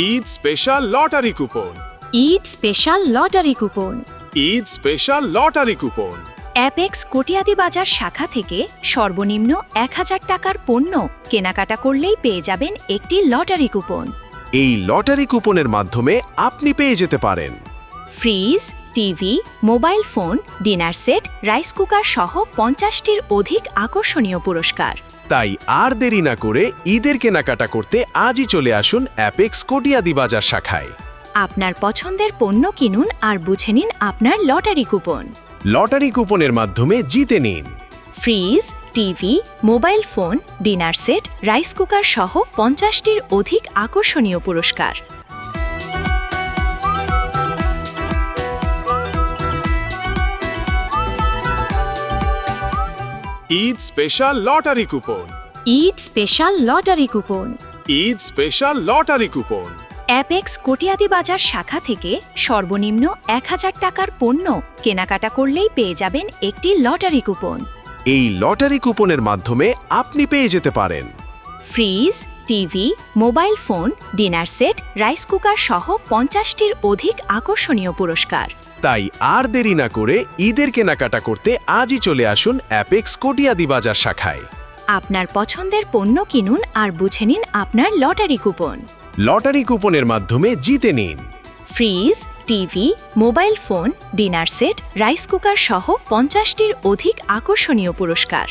Eid special lottery coupon. Eid special lottery coupon. Eid special lottery coupon. Apex কটিয়াদি বাজার শাখা থেকে সর্বনিম্ন 1000 টাকার পণ্য কেনাকাটা করলেই পেয়ে যাবেন একটি লটারি কুপন। এই লটারি কুপনের মাধ্যমে আপনি পেয়ে যেতে পারেন fridge, TV, mobile phone, dinner set, rice cooker সহ 50টির অধিক আকর্ষণীয় পুরস্কার। তাই আর দেরি না করে ঈদের কেনাকাটা করতে আজই চলে আসুন অ্যাপেক্স কটিয়াদি বাজার শাখায়। আপনার পছন্দের পণ্য কিনুন আর বুঝে নিন আপনার লটারি কুপন। লটারি কুপনের মাধ্যমে জিতে নিন fridge, TV, mobile phone, dinner set, rice cooker সহ 50টির অধিক আকর্ষণীয় পুরস্কার। Eid special lottery coupon. Eid special lottery coupon. Eid special lottery coupon. Apex কটিয়াদি বাজার শাখা থেকে সর্বনিম্ন 1000 টাকার পণ্য কেনাকাটা করলেই পেয়ে যাবেন একটি লটারি কুপন। এই লটারি কুপনের মাধ্যমে আপনি পেয়ে যেতে পারেন fridge, TV, mobile phone, dinner set, rice cooker সহ 50টির অধিক আকর্ষণীয় পুরস্কার। তাই আর দেরি না করে ঈদের কেনাকাটা করতে আজই চলে আসুন অ্যাপেক্স কটিয়াদি বাজার শাখায়। আপনার পছন্দের পণ্য কিনুন আর বুঝে নিন আপনার লটারি কুপন। লটারি কুপনের মাধ্যমে জিতে নিন fridge, TV, mobile phone, dinner set, rice cooker সহ 50টির অধিক আকর্ষণীয় পুরস্কার।